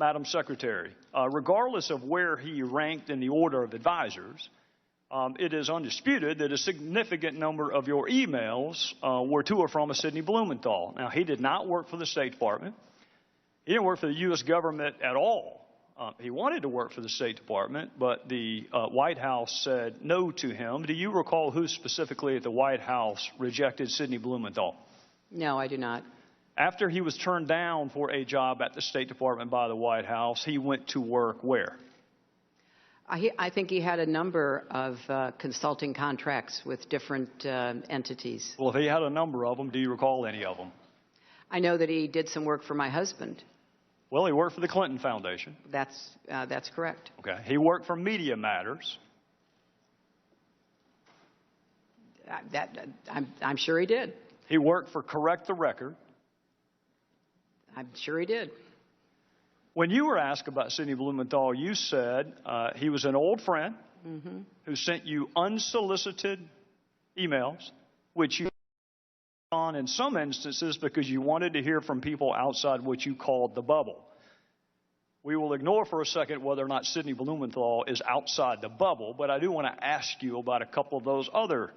Madam Secretary, regardless of where he ranked in the order of advisors, it is undisputed that a significant number of your emails were to or from a Sidney Blumenthal. Now, he did not work for the State Department. He didn't work for the U.S. government at all. He wanted to work for the State Department, but the White House said no to him. Do you recall who specifically at the White House rejected Sidney Blumenthal? No, I do not. After he was turned down for a job at the State Department by the White House, he went to work where? I think he had a number of consulting contracts with different entities. Well, if he had a number of them, do you recall any of them? I know that he did some work for my husband. Well, he worked for the Clinton Foundation. That's correct. Okay. He worked for Media Matters. I'm sure he did. He worked for Correct the Record. I'm sure he did. When you were asked about Sidney Blumenthal, you said he was an old friend who sent you unsolicited emails, which you on in some instances because you wanted to hear from people outside what you called the bubble. We will ignore for a second whether or not Sidney Blumenthal is outside the bubble, but I do want to ask you about a couple of those other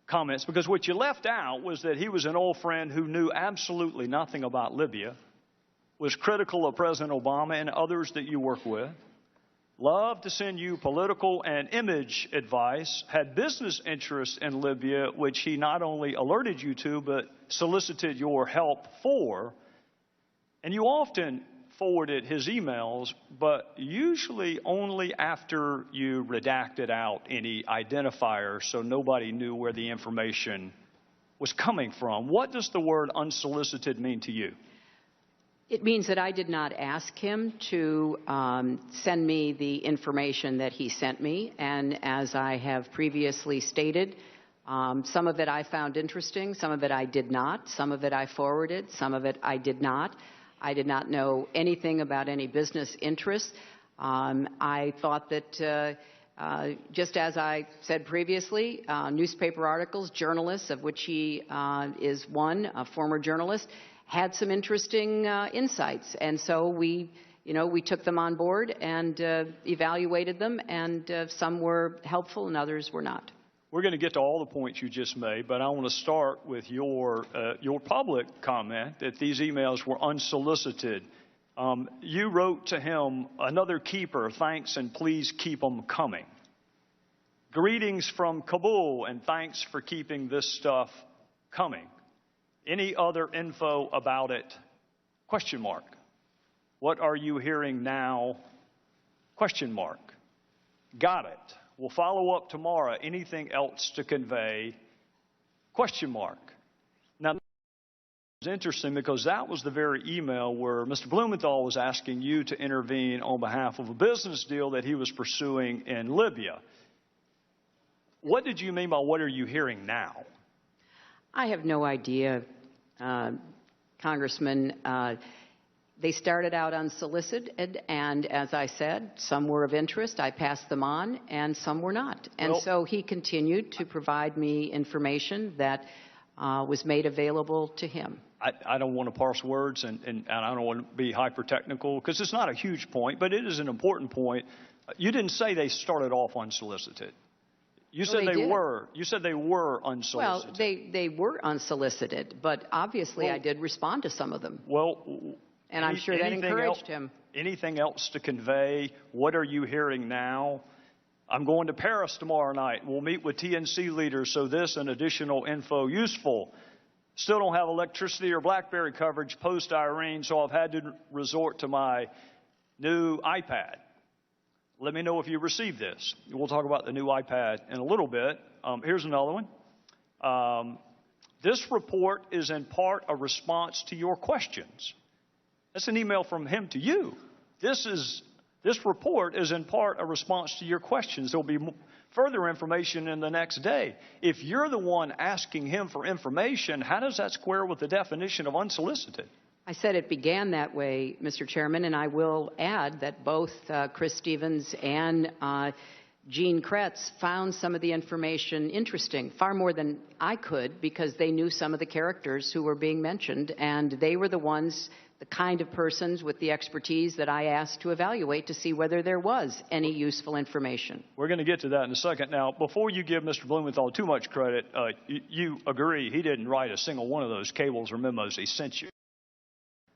comments, because what you left out was that he was an old friend who knew absolutely nothing about Libya, was critical of President Obama and others that you work with, loved to send you political and image advice, had business interests in Libya, which he not only alerted you to, but solicited your help for. And you often forwarded his emails, but usually only after you redacted out any identifiers so nobody knew where the information was coming from. What does the word unsolicited mean to you? It means that I did not ask him to send me the information that he sent me. And as I have previously stated, some of it I found interesting, some of it I did not, some of it I forwarded, some of it I did not. I did not know anything about any business interests. I thought that just as I said previously, newspaper articles, journalists, of which he is one, a former journalist, had some interesting insights, and so we took them on board and evaluated them, and some were helpful and others were not. We're going to get to all the points you just made, but I want to start with your public comment that these emails were unsolicited. You wrote to him, "Another keeper, thanks and please keep them coming. Greetings from Kabul and thanks for keeping this stuff coming. Any other info about it? Question mark. What are you hearing now? Question mark. Got it. We'll follow up tomorrow. Anything else to convey? Question mark." Now, it's interesting because that was the very email where Mr. Blumenthal was asking you to intervene on behalf of a business deal that he was pursuing in Libya. What did you mean by what are you hearing now? I have no idea, Congressman. They started out unsolicited, and as I said, some were of interest. I passed them on, and some were not. And so he continued to provide me information that was made available to him. I don't want to parse words, and I don't want to be hyper-technical, because it's not a huge point, but it is an important point. You didn't say they started off unsolicited. You said they were. You said they were unsolicited. Well, they were unsolicited, but obviously I did respond to some of them. Well, and I'm sure that encouraged him. Anything else to convey? What are you hearing now? I'm going to Paris tomorrow night. We'll meet with TNC leaders, so this and additional info useful. Still don't have electricity or BlackBerry coverage post-Irene, so I've had to resort to my new iPad. Let me know if you received this. We'll talk about the new iPad in a little bit. Here's another one. This report is in part a response to your questions. That's an email from him to you. This report is in part a response to your questions. There'll be further information in the next day. If you're the one asking him for information, how does that square with the definition of unsolicited? I said it began that way, Mr. Chairman, and I will add that both Chris Stevens and Gene Kretz found some of the information interesting, far more than I could, because they knew some of the characters who were being mentioned, and they were the ones, the kind of persons with the expertise that I asked to evaluate to see whether there was any useful information. We're going to get to that in a second. Now, before you give Mr. Blumenthal too much credit, you agree he didn't write a single one of those cables or memos he sent you.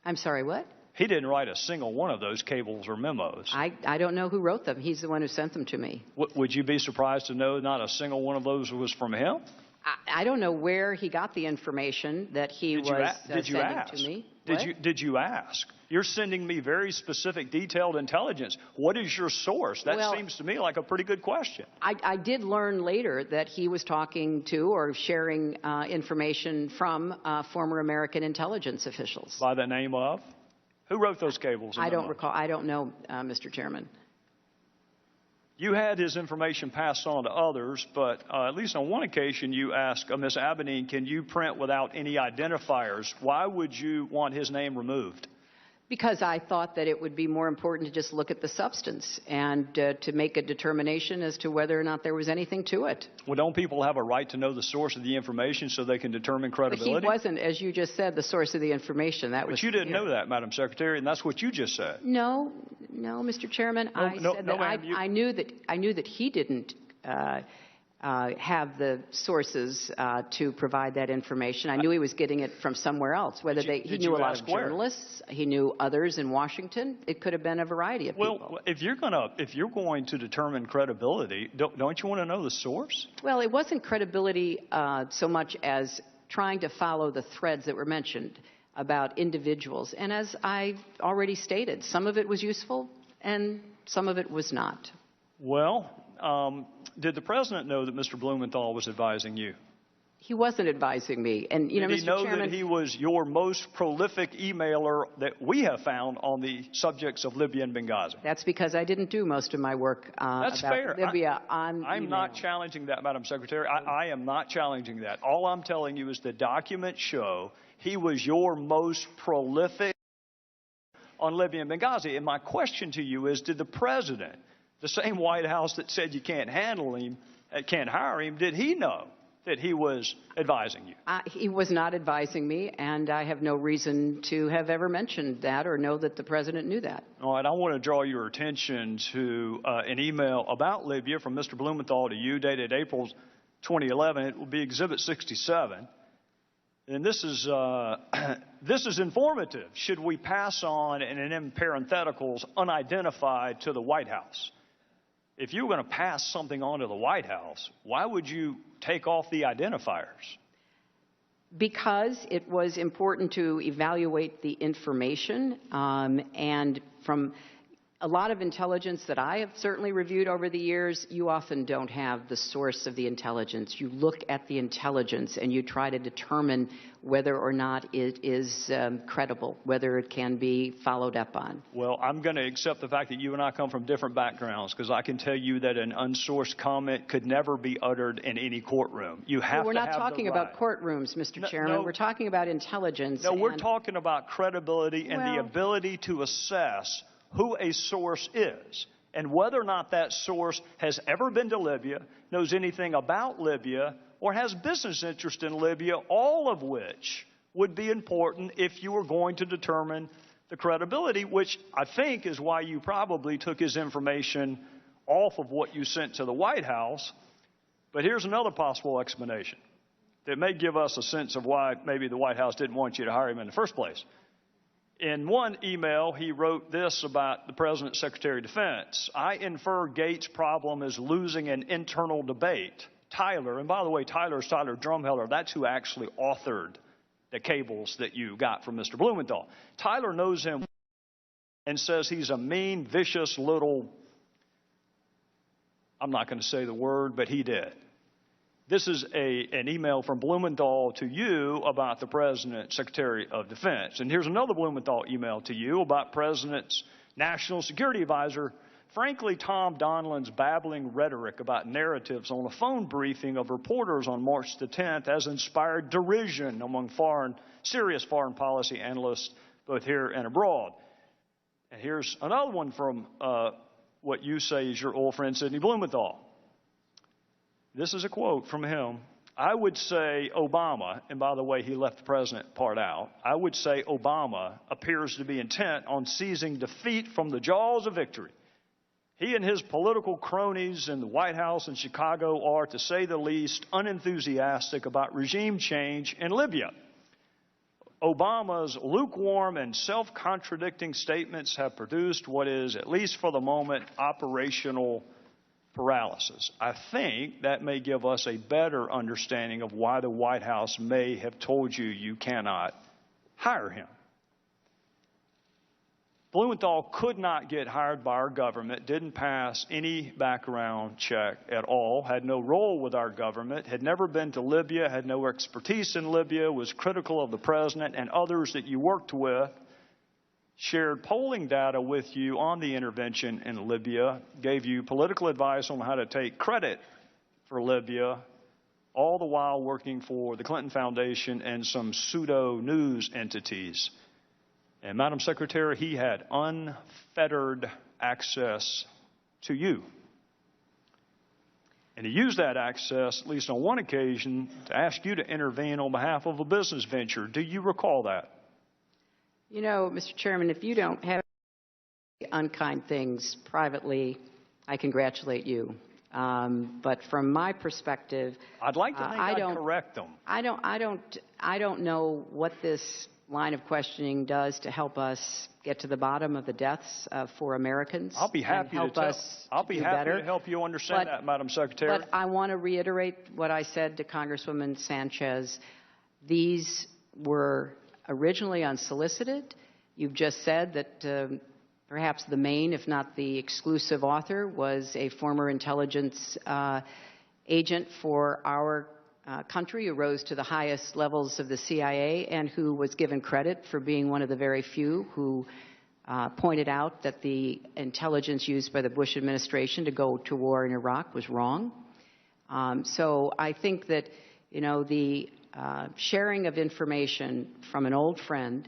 I'm sorry, what? He didn't write a single one of those cables or memos. I don't know who wrote them. He's the one who sent them to me. Would you be surprised to know not a single one of those was from him? I don't know where he got the information that he was sending to me. Did you ask? You're sending me very specific, detailed intelligence. What is your source? That seems to me like a pretty good question. I did learn later that he was talking to or sharing information from former American intelligence officials. By the name of? Who wrote those cables? I don't recall. I don't know, Mr. Chairman. You had his information passed on to others, but at least on one occasion you asked Ms. Abedine, can you print without any identifiers? Why would you want his name removed? Because I thought that it would be more important to just look at the substance and to make a determination as to whether or not there was anything to it. Well, don't people have a right to know the source of the information so they can determine credibility? But he wasn't, as you just said, the source of the information. But you didn't know that, Madam Secretary, and that's what you just said. No, Mr. Chairman. I said that I knew that he didn't have the sources to provide that information. I knew he was getting it from somewhere else. He knew a lot of journalists, he knew others in Washington. It could have been a variety of people. Well, if you're going to determine credibility, don't you want to know the source? Well, it wasn't credibility so much as trying to follow the threads that were mentioned about individuals. And as I already stated, some of it was useful and some of it was not. Well, did the president know that Mr. Blumenthal was advising you? He wasn't advising me. And, Did he know Mr. Chairman, that he was your most prolific emailer that we have found on the subjects of Libya and Benghazi? That's because I didn't do most of my work That's about fair. Libya on I'm email. not challenging that, Madam Secretary. I am not challenging that. All I'm telling you is the documents show he was your most prolific on Libya and Benghazi. And my question to you is, did the president, the same White House that said you can't handle him, can't hire him, did he know that he was advising you? He was not advising me, and I have no reason to have ever mentioned that or know that the president knew that. All right, I want to draw your attention to an email about Libya from Mr. Blumenthal to you, dated April 2011. It will be Exhibit 67. And this is informative. Should we pass on, and in parentheticals, unidentified to the White House? If you were going to pass something on to the White House, why would you take off the identifiers? Because it was important to evaluate the information, and from a lot of intelligence that I have certainly reviewed over the years, you often don't have the source of the intelligence. You look at the intelligence and you try to determine whether or not it is credible, whether it can be followed up on. Well, I'm going to accept the fact that you and I come from different backgrounds, because I can tell you that an unsourced comment could never be uttered in any courtroom. You have to have the right. We're not talking about courtrooms, Mr. Chairman. We're talking about intelligence. No, we're talking about credibility and the ability to assess who a source is and whether or not that source has ever been to Libya, knows anything about Libya, or has business interest in Libya, all of which would be important if you were going to determine the credibility, which I think is why you probably took his information off of what you sent to the White House. But here's another possible explanation that may give us a sense of why maybe the White House didn't want you to hire him in the first place. In one email, he wrote this about the President's Secretary of Defense. I infer Gates' problem is losing an internal debate. Tyler, and by the way, Tyler is Tyler Drumheller. That's who actually authored the cables that you got from Mr. Blumenthal. Tyler knows him and says he's a mean, vicious little, I'm not going to say the word, but he did. This is an email from Blumenthal to you about the President's Secretary of Defense. And here's another Blumenthal email to you about President's National Security Advisor. Frankly, Tom Donilon's babbling rhetoric about narratives on a phone briefing of reporters on March the 10th has inspired derision among serious foreign policy analysts, both here and abroad. And here's another one from what you say is your old friend Sidney Blumenthal. This is a quote from him. I would say Obama, and by the way, he left the president part out. I would say Obama appears to be intent on seizing defeat from the jaws of victory. He and his political cronies in the White House in Chicago are, to say the least, unenthusiastic about regime change in Libya. Obama's lukewarm and self-contradicting statements have produced what is, at least for the moment, operational paralysis. I think that may give us a better understanding of why the White House may have told you you cannot hire him. Blumenthal could not get hired by our government, didn't pass any background check at all, had no role with our government, had never been to Libya, had no expertise in Libya, was critical of the president and others that you worked with, shared polling data with you on the intervention in Libya, gave you political advice on how to take credit for Libya, all the while working for the Clinton Foundation and some pseudo-news entities. And, Madam Secretary, he had unfettered access to you. And he used that access, at least on one occasion, to ask you to intervene on behalf of a business venture. Do you recall that? You know, Mr. Chairman, if you don't have unkind things privately, I congratulate you. But from my perspective, I'd like to think I'd correct them. I don't know what this line of questioning does to help us get to the bottom of the deaths of 4 Americans. I'll be happy to help you understand that, Madam Secretary. But I want to reiterate what I said to Congresswoman Sanchez. These were originally unsolicited. You've just said that perhaps the main, if not the exclusive author, was a former intelligence agent for our country who rose to the highest levels of the CIA and who was given credit for being one of the very few who pointed out that the intelligence used by the Bush administration to go to war in Iraq was wrong. So I think that, you know, the sharing of information from an old friend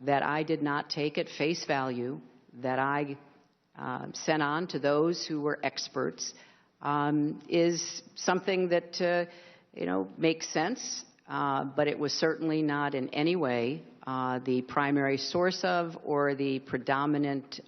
that I did not take at face value, that I sent on to those who were experts, is something that you know, makes sense, but it was certainly not in any way the primary source of or the predominant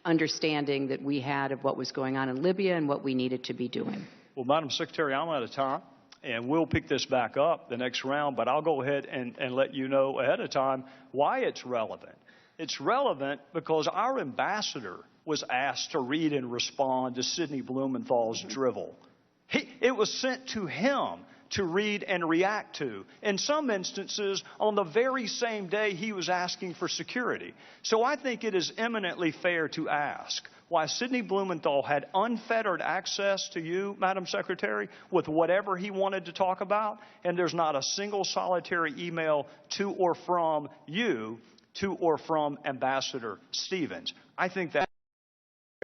understanding that we had of what was going on in Libya and what we needed to be doing. Well, Madam Secretary, I'm out of time, and we'll pick this back up the next round, but I'll go ahead and let you know ahead of time why it's relevant. It's relevant because our ambassador was asked to read and respond to Sidney Blumenthal's drivel. It was sent to him to read and react to, in some instances on the very same day he was asking for security. So I think it is eminently fair to ask why Sidney Blumenthal had unfettered access to you, Madam Secretary, with whatever he wanted to talk about, and there's not a single solitary email to or from you, to or from Ambassador Stevens. I think that